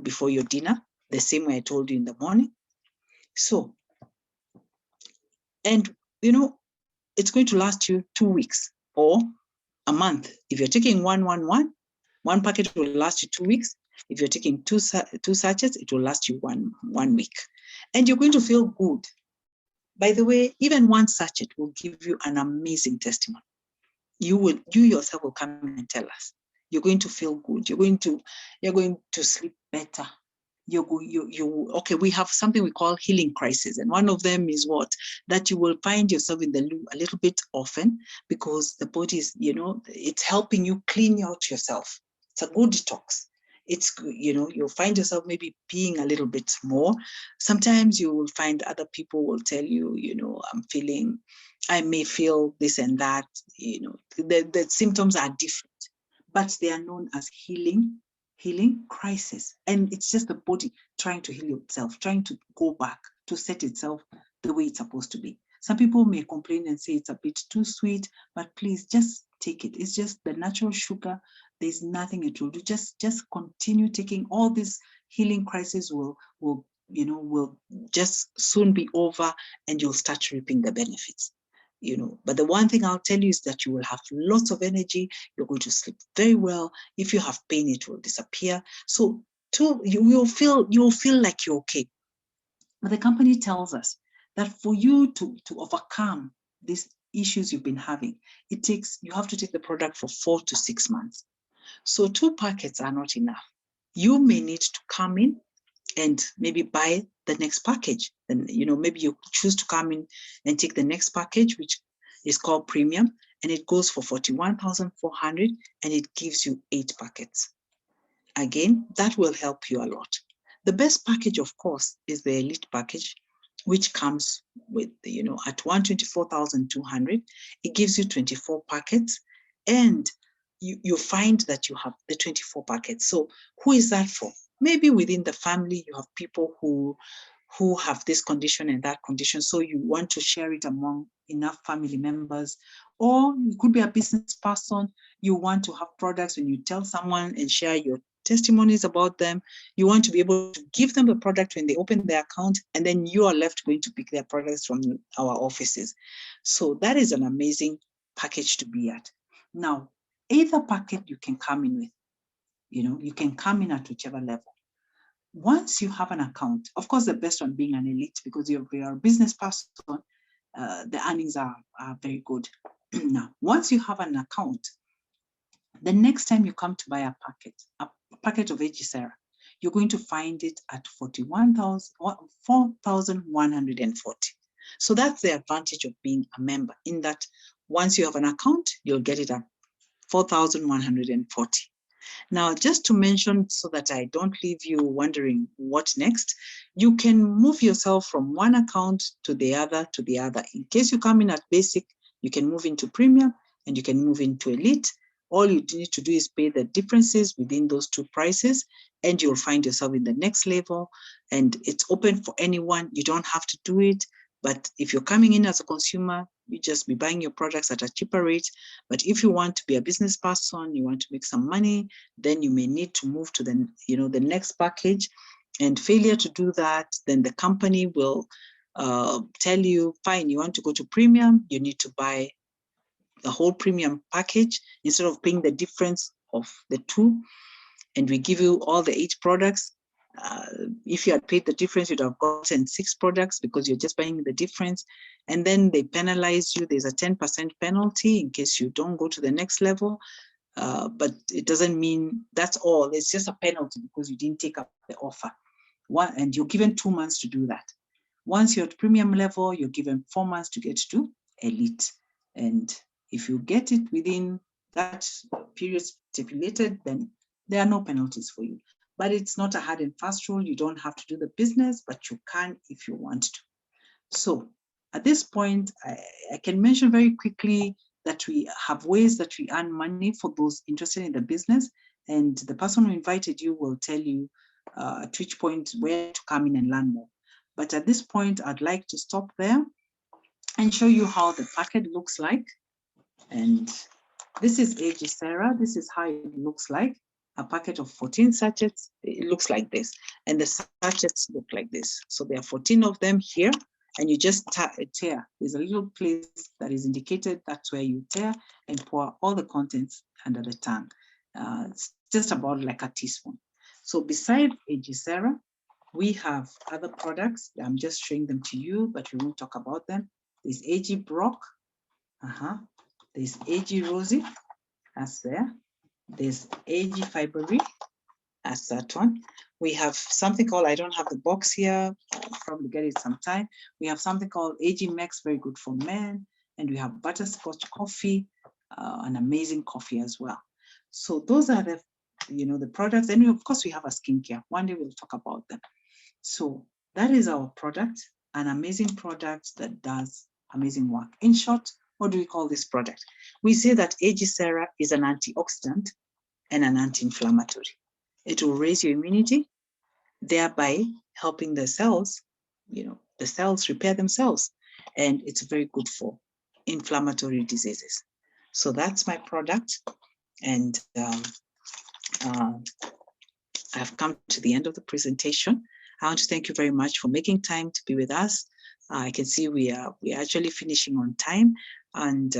before your dinner, the same way I told you in the morning. So, and it's going to last you 2 weeks or a month. If you're taking one packet will last you 2 weeks. If you're taking 2 sachets, it will last you one week. And you're going to feel good. By the way, even 1 sachet will give you an amazing testimony. You yourself will come and tell us. You're going to feel good. You're going to sleep better. Okay, we have something we call healing crisis. And one of them is that you will find yourself in the loo a little bit often because the body is, it's helping you clean out yourself. It's a good detox. It's, you'll find yourself maybe peeing a little bit more. Sometimes you will find other people will tell you, I may feel this and that, the symptoms are different, but they are known as healing crisis. And it's just the body trying to heal itself, trying to go back to set itself the way it's supposed to be. Some people may complain and say it's a bit too sweet, but please just take it. It's just the natural sugar. There's nothing it will do. Just continue taking. All this healing crisis will just soon be over and you'll start reaping the benefits. But the one thing I'll tell you is that you will have lots of energy. You're going to sleep very well. If you have pain, it will disappear. So you will feel like you're okay. But the company tells us that for you to overcome these issues you've been having, you have to take the product for 4 to 6 months. So 2 packets are not enough. You may need to come in and maybe buy the next package. And maybe you choose to come in and take the next package, which is called premium, and it goes for 41,400 and it gives you 8 packets. Again, that will help you a lot. The best package, of course, is the elite package, which comes with, at 124,200. It gives you 24 packets and you find that you have the 24 packets. So who is that for? Maybe within the family, you have people who have this condition and that condition. So you want to share it among enough family members, or you could be a business person. You want to have products when you tell someone and share your testimonies about them. You want to be able to give them the product when they open their account, and then you are left going to pick their products from our offices. So that is an amazing package to be at. Now, either packet you can come in with, you can come in at whichever level. Once you have an account, of course, the best one being an elite, because you're a business person, the earnings are very good. Now, once you have an account, the next time you come to buy a packet of Eyesight, you're going to find it at 4,140. So that's the advantage of being a member, in that once you have an account, you'll get it at 4,140. Now, just to mention, so that I don't leave you wondering what next, you can move yourself from one account to the other. In case you come in at basic, you can move into premium and you can move into elite. All you need to do is pay the differences within those two prices, and you'll find yourself in the next level. And it's open for anyone. You don't have to do it. But if you're coming in as a consumer, you just be buying your products at a cheaper rate. But if you want to be a business person, you want to make some money, then you may need to move to the, the next package. And failure to do that, then the company will tell you, fine, you want to go to premium, you need to buy the whole premium package instead of paying the difference of the two. And we give you all the 8 products. If you had paid the difference, you'd have gotten 6 products because you're just buying the difference. And then they penalize you. There's a 10% penalty in case you don't go to the next level. But it doesn't mean that's all. It's just a penalty because you didn't take up the offer. And you're given 2 months to do that. Once you're at premium level, you're given 4 months to get to elite. And if you get it within that period stipulated, then there are no penalties for you. But it's not a hard and fast rule. You don't have to do the business, but you can if you want to. So at this point, I can mention very quickly that we have ways that we earn money for those interested in the business. And the person who invited you will tell you at which point where to come in and learn more. But at this point, I'd like to stop there and show you how the packet looks like. And this is Eyesight. This is how it looks like. A packet of 14 sachets, it looks like this. And the sachets look like this. So there are 14 of them here, and you just tear. There's a little place that is indicated. That's where you tear and pour all the contents under the tongue. It's just about like a teaspoon. So beside Eyesight, we have other products. I'm just showing them to you, but we won't talk about them. There's AG Brock. There's AG Rosie. That's there. There's AG Fibery. That's that one. We have something called, I don't have the box here. I'll probably get it sometime. We have something called AG Max, very good for men. And we have butterscotch coffee, an amazing coffee as well. So those are the, the products. And of course, we have a skincare. One day we'll talk about them. So that is our product, an amazing product that does amazing work. In short, what do we call this product? We say that Eyesight is an antioxidant and an anti-inflammatory. It will raise your immunity, thereby helping the cells, the cells repair themselves. And it's very good for inflammatory diseases. So that's my product. And I've come to the end of the presentation. I want to thank you very much for making time to be with us. I can see we are actually finishing on time. And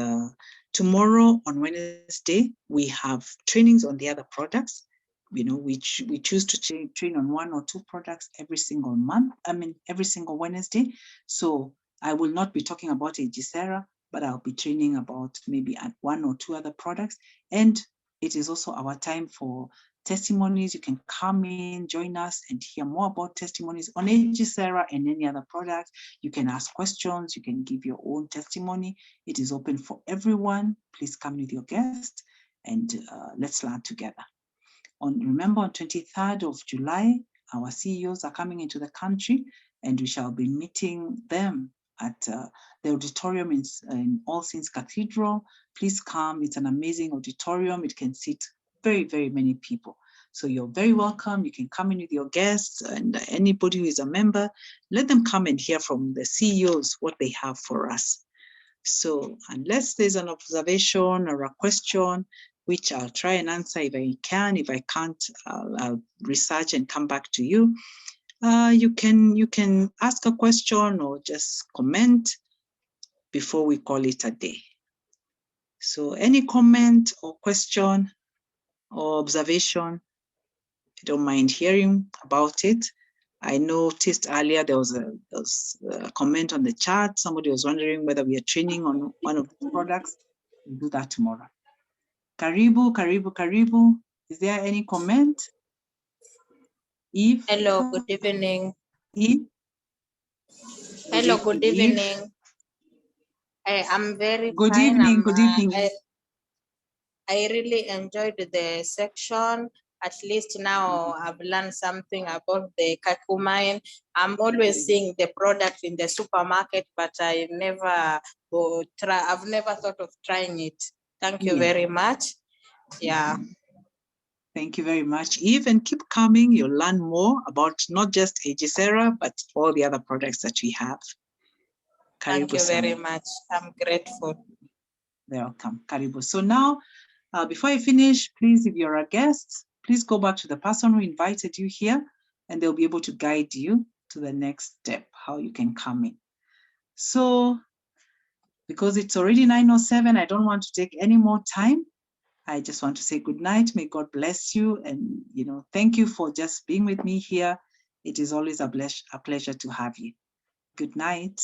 tomorrow on Wednesday, we have trainings on the other products. We choose to train on 1 or 2 products every single month. Every single Wednesday. So I will not be talking about Eyesight, but I'll be training about maybe 1 or 2 other products. And it is also our time for testimonies. You can come in, join us, and hear more about testimonies on Eyesight and any other product. You can ask questions. You can give your own testimony. It is open for everyone. Please come with your guest, and let's learn together. Remember, on 23rd of July, our CEOs are coming into the country, and we shall be meeting them at the auditorium in All Saints Cathedral. Please come. It's an amazing auditorium. It can seat very, very many people. So you're very welcome. You can come in with your guests, and anybody who is a member, let them come and hear from the CEOs what they have for us. So unless there's an observation or a question, which I'll try and answer if I can. If I can't, I'll research and come back to you. You can ask a question or just comment before we call it a day. So any comment or question or observation, I don't mind hearing about it. I noticed earlier there was a comment on the chat. Somebody was wondering whether we are training on one of the products. We'll do that tomorrow. Karibu, karibu, karibu. Is there any comment? Eve? Hello, good evening. Eve? Hello, good evening. I'm very good fine. Evening, good evening. I really enjoyed the section. At least now I've learned something about the curcumin. I'm always seeing the product in the supermarket, but I've never thought of trying it. Thank you very much. Yeah. Thank you very much, Eve, and keep coming. You'll learn more about not just Aegysera, but all the other products that we have. Thank Karibu you very sana. much. I'm grateful. Welcome. Karibu. So now, before I finish, please, if you're a guest, please go back to the person who invited you here, and they'll be able to guide you to the next step, how you can come in. So, because it's already 9:07, I don't want to take any more time. I just want to say good night. May God bless you. And, thank you for just being with me here. It is always a pleasure to have you. Good night.